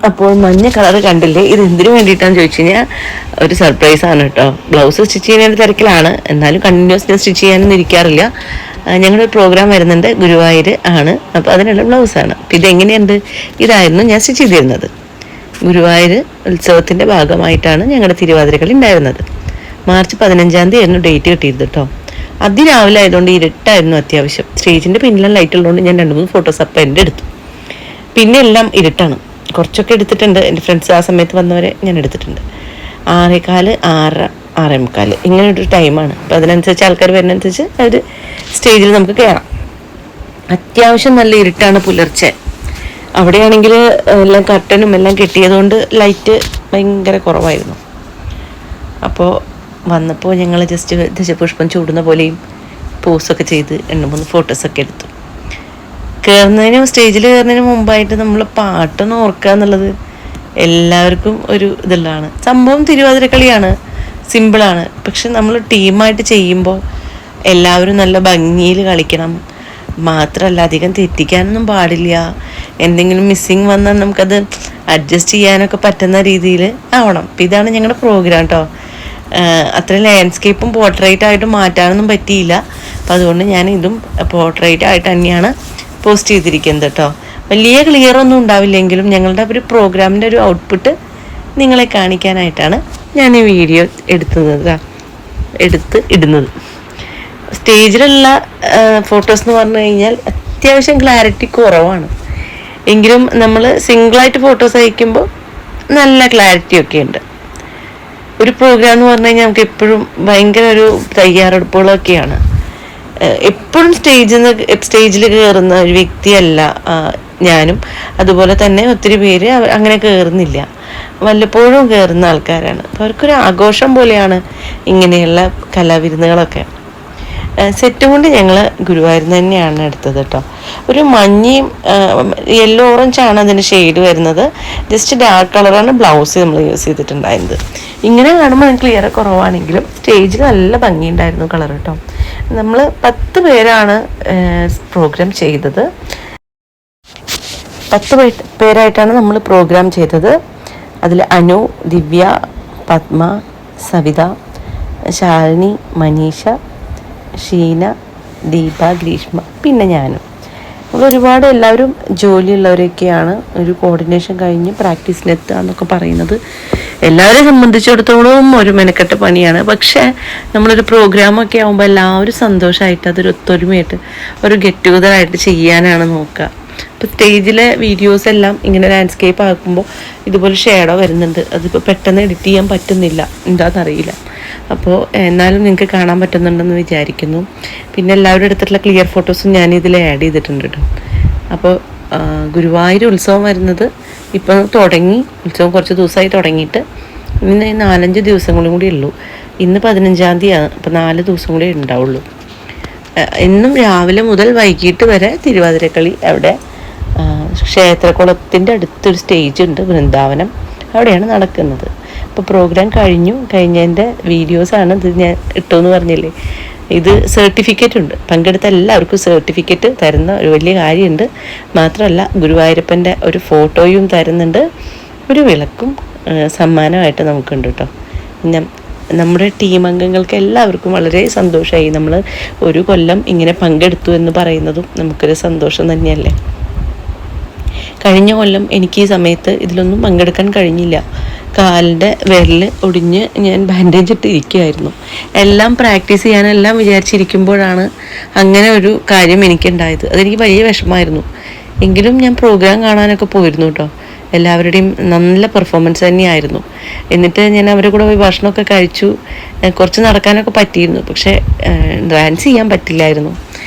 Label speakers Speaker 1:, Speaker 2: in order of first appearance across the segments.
Speaker 1: അപ്പോൾ മഞ്ഞ കളർ കണ്ടില്ലേ, ഇത് എന്തിനു വേണ്ടിയിട്ടാന്ന് ചോദിച്ചു കഴിഞ്ഞാൽ ഒരു സർപ്രൈസ് ആണ് കേട്ടോ. ബ്ലൗസ് സ്റ്റിച്ച് ചെയ്യുന്നതിൻ്റെ തിരക്കിലാണ്, എന്നാലും കണ്ടിന്യൂസ് ഞാൻ സ്റ്റിച്ച് ചെയ്യാനൊന്നും ഇരിക്കാറില്ല. ഞങ്ങളൊരു പ്രോഗ്രാം വരുന്നുണ്ട്, ഗുരുവായൂർ ആണ്, അപ്പോൾ അതിനുള്ള ബ്ലൗസാണ്. അപ്പോൾ ഇതെങ്ങനെയുണ്ട്, ഇതായിരുന്നു ഞാൻ സ്റ്റിച്ച് ചെയ്തിരുന്നത്. ഗുരുവായൂർ ഉത്സവത്തിൻ്റെ ഭാഗമായിട്ടാണ് ഞങ്ങളുടെ തിരുവാതിരക്കളി ഉണ്ടായിരുന്നത്. മാർച്ച് 15 ആയിരുന്നു ഡേറ്റ് കിട്ടിയത് കേട്ടോ. അതിരാവിലെ ആയതുകൊണ്ട് ഇരുട്ടായിരുന്നു അത്യാവശ്യം. സ്റ്റേജിൻ്റെ പിന്നിലും ലൈറ്റ് ഉള്ളതുകൊണ്ട് ഞാൻ 2-3 ഫോട്ടോസ് അപ്പം എൻ്റെ എടുത്തു. പിന്നെ എല്ലാം ഇരുട്ടാണ്. കുറച്ചൊക്കെ എടുത്തിട്ടുണ്ട്, എൻ്റെ ഫ്രണ്ട്സ് ആ സമയത്ത് വന്നവരെ ഞാൻ എടുത്തിട്ടുണ്ട്. 6:15, 6, 6:45 ഇങ്ങനെ ഒരു ടൈമാണ്. അപ്പോൾ അതിനനുസരിച്ച് ആൾക്കാർ വരുന്നതനുസരിച്ച് അവർ സ്റ്റേജിൽ നമുക്ക് കയറാം. അത്യാവശ്യം നല്ല ഇരുട്ടാണ് പുലർച്ചെ. അവിടെയാണെങ്കിൽ എല്ലാം കർട്ടനും എല്ലാം കെട്ടിയതുകൊണ്ട് ലൈറ്റ് ഭയങ്കര കുറവായിരുന്നു. അപ്പോൾ വന്നപ്പോൾ ഞങ്ങൾ ജസ്റ്റ് ദശപുഷ്പം ചൂടുന്ന പോലെയും പോസൊക്കെ ചെയ്ത് 2-3 ഫോട്ടോസൊക്കെ എടുത്തു. സ്റ്റേജിൽ കയറുന്നതിന് മുമ്പായിട്ട് നമ്മൾ പാട്ടൊന്ന് ഓർക്കുക എന്നുള്ളത് എല്ലാവർക്കും ഒരു ഇതുള്ളതാണ്. സംഭവം തിരുവാതിരക്കളിയാണ്, സിമ്പിളാണ്. പക്ഷെ നമ്മൾ ടീമായിട്ട് ചെയ്യുമ്പോൾ എല്ലാവരും നല്ല ഭംഗിയിൽ കളിക്കണം. മാത്രമല്ല അധികം തെറ്റിക്കാനൊന്നും പാടില്ല. എന്തെങ്കിലും മിസ്സിങ് വന്നാൽ നമുക്കത് അഡ്ജസ്റ്റ് ചെയ്യാനൊക്കെ പറ്റുന്ന രീതിയിൽ ആവണം. അപ്പം ഇതാണ് ഞങ്ങളുടെ പ്രോഗ്രാം കേട്ടോ. അത്ര ലാൻഡ്സ്കേപ്പും പോർട്രേറ്റായിട്ട് മാറ്റാനൊന്നും പറ്റിയില്ല. അപ്പം അതുകൊണ്ട് ഞാൻ ഇതും പോർട്രേറ്റായിട്ട് തന്നെയാണ് പോസ്റ്റ് ചെയ്തിരിക്കുന്നത് കേട്ടോ. വലിയ ക്ലിയറൊന്നും ഉണ്ടാവില്ലെങ്കിലും ഞങ്ങളുടെ ഒരു പ്രോഗ്രാമിൻ്റെ ഒരു ഔട്ട്പുട്ട് നിങ്ങളെ കാണിക്കാനായിട്ടാണ് ഞാൻ ഈ വീഡിയോ എടുത്ത് ഇടുന്നത്. സ്റ്റേജിലുള്ള ഫോട്ടോസ് എന്ന് പറഞ്ഞു കഴിഞ്ഞാൽ അത്യാവശ്യം ക്ലാരിറ്റി കുറവാണ്. എങ്കിലും നമ്മൾ സിംഗിളായിട്ട് ഫോട്ടോസ് അയക്കുമ്പോൾ നല്ല ക്ലാരിറ്റി ഒക്കെ ഉണ്ട്. ഒരു പ്രോഗ്രാം എന്ന് പറഞ്ഞു കഴിഞ്ഞാൽ നമുക്ക് എപ്പോഴും ഭയങ്കര ഒരു തയ്യാറെടുപ്പുകളൊക്കെയാണ്. എപ്പോഴും സ്റ്റേജിൽ കയറുന്ന ഒരു വ്യക്തിയല്ല ഞാനും. അതുപോലെ തന്നെ ഒത്തിരി പേര് അങ്ങനെ കയറുന്നില്ല, വല്ലപ്പോഴും കയറുന്ന ആൾക്കാരാണ്. അപ്പോൾ അവർക്കൊരു ആഘോഷം പോലെയാണ് ഇങ്ങനെയുള്ള കലാവിരുന്നുകളൊക്കെ. സെറ്റും കൊണ്ട് ഞങ്ങൾ ഗുരുവായൂർ തന്നെയാണ് എടുത്തത് കേട്ടോ. ഒരു മഞ്ഞയും യെല്ലോ ഓറഞ്ചാണ് അതിൻ്റെ ഷെയ്ഡ് വരുന്നത്. ജസ്റ്റ് ഡാർക്ക് കളറാണ് ബ്ലൗസ് നമ്മൾ യൂസ് ചെയ്തിട്ടുണ്ടായിരുന്നത്. ഇങ്ങനെ കാണുമ്പോൾ ക്ലിയർ കുറവാണെങ്കിലും സ്റ്റേജിൽ നല്ല ഭംഗിയുണ്ടായിരുന്നു കളർ കേട്ടോ. നമ്മൾ 10 പേരാണ് പ്രോഗ്രാം ചെയ്തത്. 10 പേരായിട്ടാണ് നമ്മൾ പ്രോഗ്രാം ചെയ്തത്. അതിൽ അനു, ദിവ്യ, പത്മ, സവിത, ശാലിനി, മനീഷ, ഷീന, ദീപ, ഗ്രീഷ്മ, പിന്നെ ഞാനും. ഒരുപാട് എല്ലാവരും ജോലിയുള്ളവരൊക്കെയാണ്. ഒരു കോർഡിനേഷൻ കഴിഞ്ഞ് പ്രാക്ടീസിനെത്തുക എന്നൊക്കെ പറയുന്നത് എല്ലാവരെയും സംബന്ധിച്ചിടത്തോളം ഒരു മെനക്കെട്ട പണിയാണ്. പക്ഷേ നമ്മളൊരു പ്രോഗ്രാമൊക്കെ ആകുമ്പോൾ എല്ലാവരും സന്തോഷമായിട്ട് അതൊരു ഒത്തൊരുമയായിട്ട് ഒരു ഗെറ്റ് ടുഗദറായിട്ട് ചെയ്യാനാണ് നോക്കുക. ഇപ്പോൾ സ്റ്റേജിലെ വീഡിയോസ് എല്ലാം ഇങ്ങനെ ലാൻഡ്സ്കേപ്പ് ആക്കുമ്പോൾ ഇതുപോലെ ഷേഡോ വരുന്നുണ്ട്. അതിപ്പോൾ പെട്ടെന്ന് എഡിറ്റ് ചെയ്യാൻ പറ്റുന്നില്ല, എന്താണെന്നറിയില്ല. അപ്പോൾ എന്നാലും നിങ്ങൾക്ക് കാണാൻ പറ്റുന്നുണ്ടെന്ന് വിചാരിക്കുന്നു. പിന്നെ എല്ലാവരും എടുത്തിട്ടുള്ള ക്ലിയർ ഫോട്ടോസും ഞാൻ ഇതിൽ ആഡ് ചെയ്തിട്ടുണ്ട് കേട്ടോ. അപ്പോൾ ഗുരുവായൂർ ഉത്സവം വരുന്നത് ഇപ്പോൾ തുടങ്ങി. ഉത്സവം കുറച്ച് ദിവസമായി തുടങ്ങിയിട്ട് ഇന്ന് 4-5 ദിവസങ്ങളും കൂടി ഉള്ളൂ. ഇന്ന് 15-ാം തീയതിയാണ്. അപ്പോൾ 4 ദിവസം കൂടി ഉണ്ടാവുള്ളൂ. എന്നും രാവിലെ മുതൽ വൈകിട്ട് വരെ തിരുവാതിരക്കളി അവിടെ ക്ഷേത്രകുളത്തിൻ്റെ അടുത്തൊരു സ്റ്റേജ് ഉണ്ട്, വൃന്ദാവനം, അവിടെയാണ് നടക്കുന്നത്. അപ്പോൾ പ്രോഗ്രാം കഴിഞ്ഞതിൻ്റെ വീഡിയോസാണ് ഇത് ഞാൻ ഇട്ടോന്ന് പറഞ്ഞില്ലേ. ഇത് സർട്ടിഫിക്കറ്റ് ഉണ്ട്, പങ്കെടുത്ത എല്ലാവർക്കും സർട്ടിഫിക്കറ്റ് തരുന്ന ഒരു വലിയ കാര്യമുണ്ട്. മാത്രമല്ല ഗുരുവായൂരപ്പൻ്റെ ഒരു ഫോട്ടോയും തരുന്നുണ്ട്, ഒരു വിളക്കും സമ്മാനമായിട്ട് നമുക്കുണ്ട് കേട്ടോ. പിന്നെ നമ്മുടെ ടീം അംഗങ്ങൾക്ക് എല്ലാവർക്കും വളരെ സന്തോഷമായി. നമ്മൾ ഒരു കൊല്ലം ഇങ്ങനെ പങ്കെടുത്തു എന്ന് പറയുന്നതും നമുക്കൊരു സന്തോഷം തന്നെയല്ലേ. കഴിഞ്ഞ കൊല്ലം എനിക്ക് ഈ സമയത്ത് ഇതിലൊന്നും പങ്കെടുക്കാൻ കഴിഞ്ഞില്ല. കാലിൻ്റെ വിരൽ ഒടിഞ്ഞ് ഞാൻ ബാൻഡേജ് ഇട്ട് ഇരിക്കുകയായിരുന്നു. എല്ലാം പ്രാക്ടീസ് ചെയ്യാനെല്ലാം വിചാരിച്ചിരിക്കുമ്പോഴാണ് അങ്ങനെ ഒരു കാര്യം എനിക്കുണ്ടായത്. അതെനിക്ക് വലിയ വിഷമമായിരുന്നു. എങ്കിലും ഞാൻ പ്രോഗ്രാം കാണാനൊക്കെ പോയിരുന്നു കേട്ടോ. എല്ലാവരുടെയും നല്ല പെർഫോമൻസ് തന്നെയായിരുന്നു. എന്നിട്ട് ഞാൻ അവരുടെ കൂടെ പോയി ഭക്ഷണമൊക്കെ കഴിച്ചു. കുറച്ച് നടക്കാനൊക്കെ പറ്റിയിരുന്നു, പക്ഷേ ഡാൻസ് ചെയ്യാൻ പറ്റില്ലായിരുന്നു.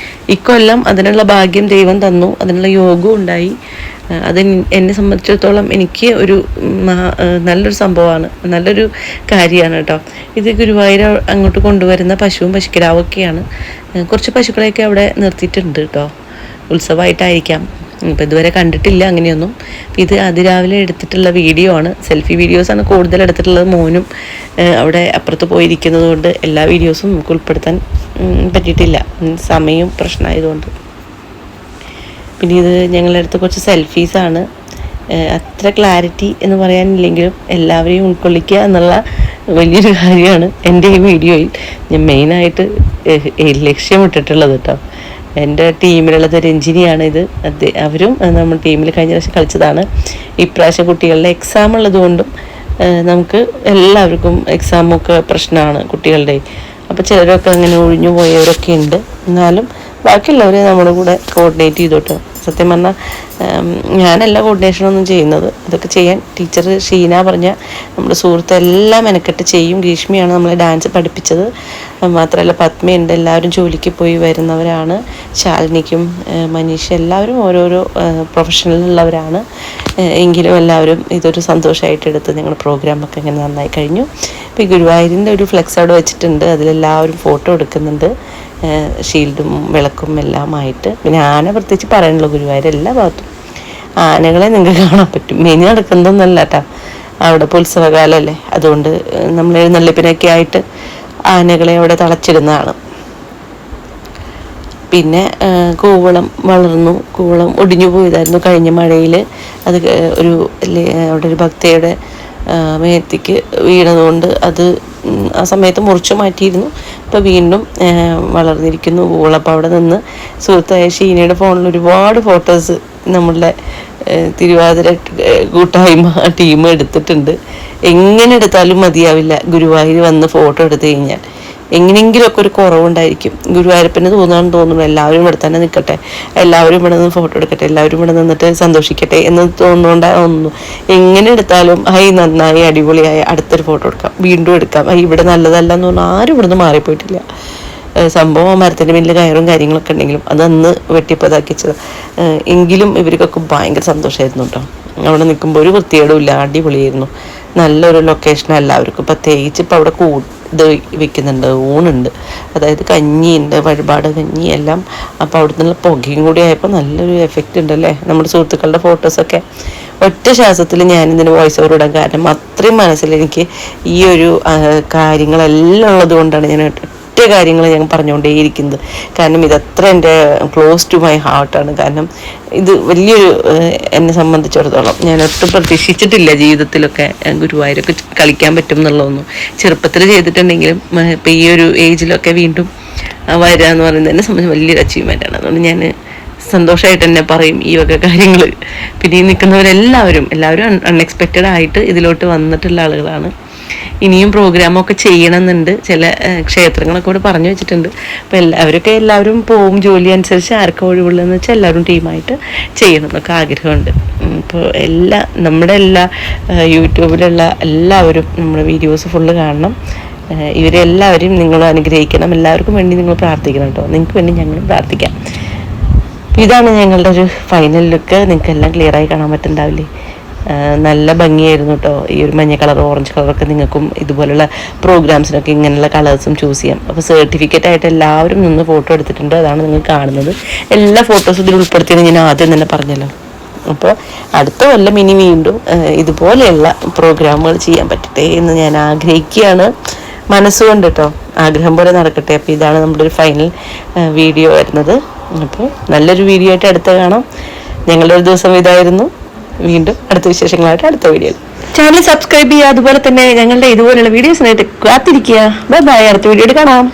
Speaker 1: ഇക്കൊല്ലം അതിനുള്ള ഭാഗ്യം ദൈവം തന്നു, അതിനുള്ള യോഗവും ഉണ്ടായി. അത് എന്നെ സംബന്ധിച്ചിടത്തോളം എനിക്ക് ഒരു നല്ലൊരു സംഭവമാണ്, നല്ലൊരു കാര്യമാണ് കേട്ടോ. ഇത് ഗുരുവായൂർ അങ്ങോട്ട് കൊണ്ടുവരുന്ന പശുവും പശുക്കിടാവൊക്കെയാണ്. കുറച്ച് പശുക്കളെയൊക്കെ അവിടെ നിർത്തിയിട്ടുണ്ട് കേട്ടോ. ഉത്സവമായിട്ടായിരിക്കാം, ഇപ്പം ഇതുവരെ കണ്ടിട്ടില്ല അങ്ങനെയൊന്നും. ഇത് അതിരാവിലെ എടുത്തിട്ടുള്ള വീഡിയോ ആണ്, സെൽഫി വീഡിയോസാണ് കൂടുതൽ എടുത്തിട്ടുള്ളത്. മോനും അവിടെ അപ്പുറത്ത് പോയിരിക്കുന്നത് കൊണ്ട് എല്ലാ വീഡിയോസും നമുക്ക് ഉൾപ്പെടുത്താൻ പറ്റിയിട്ടില്ല, സമയവും പ്രശ്നമായതുകൊണ്ട്. പിന്നെ ഇത് ഞങ്ങളുടെ അടുത്ത് കുറച്ച് സെൽഫീസാണ്. അത്ര ക്ലാരിറ്റി എന്ന് പറയാനില്ലെങ്കിലും എല്ലാവരെയും ഉൾക്കൊള്ളിക്കുക എന്നുള്ള വലിയൊരു കാര്യമാണ് എൻ്റെ ഈ വീഡിയോയിൽ ഞാൻ മെയിനായിട്ട് ലക്ഷ്യമിട്ടിട്ടുള്ളത് കേട്ടോ. എൻ്റെ ടീമിലുള്ളത് രഞ്ജിനിയാണ്. അവരും നമ്മൾ ടീമിൽ കഴിഞ്ഞ പ്രാവശ്യം കളിച്ചതാണ്. ഇപ്രാവശ്യം കുട്ടികളുടെ എക്സാം ഉള്ളതുകൊണ്ടും നമുക്ക് എല്ലാവർക്കും എക്സാമൊക്കെ പ്രശ്നമാണ് കുട്ടികളുടെ. അപ്പോൾ ചിലരൊക്കെ അങ്ങനെ ഒഴിഞ്ഞു പോയവരൊക്കെ ഉണ്ട്. എന്നാലും ബാക്കിയുള്ളവർ നമ്മുടെ കൂടെ കോർഡിനേറ്റ് ചെയ്തോട്ടോ. സത്യം പറഞ്ഞാൽ ഞാനല്ല കോർഡിനേഷനൊന്നും ചെയ്യുന്നത്, ഇതൊക്കെ ചെയ്യാൻ ടീച്ചർ ഷീന പറഞ്ഞ നമ്മുടെ സുഹൃത്ത് എല്ലാം മെനക്കെട്ട് ചെയ്യും. ഗ്രീഷ്മയാണ് നമ്മളെ ഡാൻസ് പഠിപ്പിച്ചത്. മാത്രമല്ല പത്മയുണ്ട്. എല്ലാവരും ജോലിക്ക് പോയി വരുന്നവരാണ്. ശാലിനിക്കും മനീഷ എല്ലാവരും ഓരോരോ പ്രൊഫഷണലുള്ളവരാണ്. എങ്കിലും എല്ലാവരും ഇതൊരു സന്തോഷമായിട്ട് എടുത്ത് ഞങ്ങളുടെ പ്രോഗ്രാമൊക്കെ ഇങ്ങനെ നന്നായി കഴിഞ്ഞു. ഇപ്പോൾ ഈ ഗുരുവായൂരിൻ്റെ ഒരു ഫ്ലെക്സ് അവിടെ വെച്ചിട്ടുണ്ട്. അതിലെല്ലാവരും ഫോട്ടോ എടുക്കുന്നുണ്ട്, ഷീൽഡും വിളക്കും എല്ലാമായിട്ട്. പിന്നെ ആന പ്രത്യേകിച്ച് പറയാനുള്ളൂ. ഗുരുവായൂർ എല്ലാ ഭാഗത്തും ആനകളെ നിങ്ങൾക്ക് കാണാൻ പറ്റും. മെയിൻ നടക്കുന്നതൊന്നല്ല കേട്ടോ, അവിടെ ഉത്സവകാലമല്ലേ, അതുകൊണ്ട് നമ്മൾ എഴുന്നള്ളിപ്പിനൊക്കെ ആയിട്ട് ആനകളെ അവിടെ തളച്ചിടുന്നതാണ്. പിന്നെ കൂവളം വളർന്നു, കൂവളം ഒടിഞ്ഞു പോയതായിരുന്നു കഴിഞ്ഞ മഴയിൽ. അത് അവിടെ ഒരു ഭക്തയുടെ മേത്തിക്ക് വീണതുകൊണ്ട് അത് ആ സമയത്ത് മുറിച്ചു മാറ്റിയിരുന്നു. ഇപ്പോൾ വീണ്ടും വളർന്നിരിക്കുന്നു കൂവളം. അപ്പോൾ അവിടെ നിന്ന് സുഹൃത്തായ ഷീനയുടെ ഫോണിൽ ഒരുപാട് ഫോട്ടോസ് നമ്മളുടെ തിരുവാതിര കൂട്ടായ്മ ടീം എടുത്തിട്ടുണ്ട്. എങ്ങനെ എടുത്താലും മതിയാവില്ല ഗുരുവായൂർ വന്ന് ഫോട്ടോ എടുത്തു കഴിഞ്ഞാൽ. എങ്ങനെയെങ്കിലുമൊക്കെ ഒരു കുറവുണ്ടായിരിക്കും. ഗുരുവായൂരപ്പന് തോന്നുന്നു എല്ലാവരും ഇവിടെ തന്നെ നിൽക്കട്ടെ, എല്ലാവരും ഇവിടെ നിന്ന് ഫോട്ടോ എടുക്കട്ടെ, എല്ലാവരും ഇവിടെ നിന്നിട്ട് സന്തോഷിക്കട്ടെ എന്ന് തോന്നുന്നു. എങ്ങനെ എടുത്താലും നന്നായി അടിപൊളിയായി അടുത്തൊരു ഫോട്ടോ എടുക്കാം, വീണ്ടും എടുക്കാം. ഇവിടെ നല്ലതല്ല എന്ന് പറഞ്ഞാൽ ആരും ഇവിടുന്ന് മാറിപ്പോയിട്ടില്ല. സംഭവം മരത്തിൻ്റെ മേലിൽ കയറും കാര്യങ്ങളൊക്കെ ഉണ്ടെങ്കിലും അത് അന്ന് വെട്ടിപ്പതാക്കിച്ചത്. എങ്കിലും ഇവർക്കൊക്കെ ഭയങ്കര സന്തോഷമായിരുന്നു കേട്ടോ. അവിടെ നിൽക്കുമ്പോൾ ഒരു വൃത്തികേടും ഇല്ല, അടിപൊളിയായിരുന്നു. നല്ലൊരു ലൊക്കേഷൻ എല്ലാവർക്കും. പ്രത്യേകിച്ച് ഇപ്പോൾ അവിടെ ഇത് വെക്കുന്നുണ്ട്, ഊണുണ്ട്, അതായത് കഞ്ഞിയുണ്ട്, വഴിപാട് കഞ്ഞി എല്ലാം. അപ്പോൾ അവിടെ നിന്നുള്ള പുകയും കൂടി ആയപ്പോൾ നല്ലൊരു എഫക്റ്റ് ഉണ്ടല്ലേ. നമ്മുടെ സുഹൃത്തുക്കളുടെ ഫോട്ടോസൊക്കെ ഒറ്റ ശ്വാസത്തിൽ ഞാനിതിന് വോയിസ് ഓവർ ഇടാൻ കാരണം അത്രയും മനസ്സിലെനിക്ക് ഈ ഒരു കാര്യങ്ങളെല്ലാം ഉള്ളത് കൊണ്ടാണ് ഞാൻ ഒറ്റ കാര്യങ്ങൾ ഞാൻ പറഞ്ഞുകൊണ്ടേയിരിക്കുന്നത്. കാരണം ഇതത്ര എൻ്റെ ക്ലോസ് ടു മൈ ഹാർട്ടാണ്. കാരണം ഇത് വലിയൊരു എന്നെ സംബന്ധിച്ചിടത്തോളം ഞാൻ ഒട്ടും പ്രതീക്ഷിച്ചിട്ടില്ല ജീവിതത്തിലൊക്കെ ഗുരുവായൂരൊക്കെ കളിക്കാൻ പറ്റും എന്നുള്ളതൊന്നും. ചെറുപ്പത്തിൽ ചെയ്തിട്ടുണ്ടെങ്കിലും ഇപ്പം ഈ ഒരു ഏജിലൊക്കെ വീണ്ടും വരിക എന്ന് പറയുന്നത് എന്നെ സംബന്ധിച്ച് വലിയൊരു അച്ചീവ്മെൻ്റാണ്. അതുകൊണ്ട് ഞാൻ സന്തോഷമായിട്ട് തന്നെ പറയും ഈ വക കാര്യങ്ങൾ. പിന്നെ ഈ നിൽക്കുന്നവരെല്ലാവരും അൺഎക്സ്പെക്റ്റഡ് ആയിട്ട് ഇതിലോട്ട് വന്നിട്ടുള്ള ആളുകളാണ്. ഇനിയും പ്രോഗ്രാമൊക്കെ ചെയ്യണമെന്നുണ്ട്. ചില ക്ഷേത്രങ്ങളൊക്കെ കൂടെ പറഞ്ഞു വെച്ചിട്ടുണ്ട്. അപ്പോൾ എല്ലാവരും പോവും ജോലി അനുസരിച്ച്. ആർക്കും ഒഴിവുള്ളതെന്ന് വെച്ചാൽ എല്ലാവരും ടീമായിട്ട് ചെയ്യണം എന്നൊക്കെ ആഗ്രഹമുണ്ട്. ഇപ്പോൾ നമ്മുടെ എല്ലാ യൂട്യൂബിലുള്ള എല്ലാവരും നമ്മുടെ വീഡിയോസ് ഫുള്ള് കാണണം. ഇവരെല്ലാവരും നിങ്ങൾ അനുഗ്രഹിക്കണം. എല്ലാവർക്കും വേണ്ടി നിങ്ങൾ പ്രാർത്ഥിക്കണം കേട്ടോ. നിങ്ങൾക്ക് വേണ്ടി ഞങ്ങളും പ്രാർത്ഥിക്കാം. ഇതാണ് ഞങ്ങളുടെ ഒരു ഫൈനൽ ലുക്ക്. നിങ്ങൾക്ക് എല്ലാം ക്ലിയറായി കാണാൻ പറ്റുന്നുണ്ടാവില്ലേ? നല്ല ഭംഗിയായിരുന്നു കേട്ടോ. ഈ ഒരു മഞ്ഞ കളർ, ഓറഞ്ച് കളറൊക്കെ നിങ്ങൾക്കും ഇതുപോലുള്ള പ്രോഗ്രാംസിനൊക്കെ ഇങ്ങനെയുള്ള കളേഴ്സും ചൂസ് ചെയ്യാം. അപ്പോൾ സർട്ടിഫിക്കറ്റ് ആയിട്ട് എല്ലാവരും നിന്ന് ഫോട്ടോ എടുത്തിട്ടുണ്ട്. അതാണ് നിങ്ങൾ കാണുന്നത്. എല്ലാ ഫോട്ടോസും ഇതിൽ ഉൾപ്പെടുത്തിയെന്ന് ഞാൻ ആദ്യം തന്നെ പറഞ്ഞല്ലോ. അപ്പോൾ അടുത്ത കൊല്ലം ഇനി വീണ്ടും ഇതുപോലെയുള്ള പ്രോഗ്രാമുകൾ ചെയ്യാൻ പറ്റട്ടെ എന്ന് ഞാൻ ആഗ്രഹിക്കുകയാണ്. മനസ്സുകൊണ്ട് കേട്ടോ, ആഗ്രഹം പോലെ നടക്കട്ടെ. അപ്പോൾ ഇതാണ് നമ്മുടെ ഒരു ഫൈനൽ വീഡിയോ വരുന്നത്. അപ്പോൾ നല്ലൊരു വീഡിയോ ആയിട്ട് അടുത്ത് കാണാം. ഞങ്ങളുടെ ഒരു ദിവസം ഇതായിരുന്നു. വീണ്ടും അടുത്ത വിശേഷങ്ങളായിട്ട് അടുത്ത വീഡിയോ. ചാനൽ സബ്സ്ക്രൈബ് ചെയ്യുക. അതുപോലെ തന്നെ ഞങ്ങളുടെ ഇതുപോലെയുള്ള വീഡിയോസിനായിട്ട് കാത്തിരിക്കുക. Bye bye. അടുത്ത വീഡിയോയിൽ കാണാം.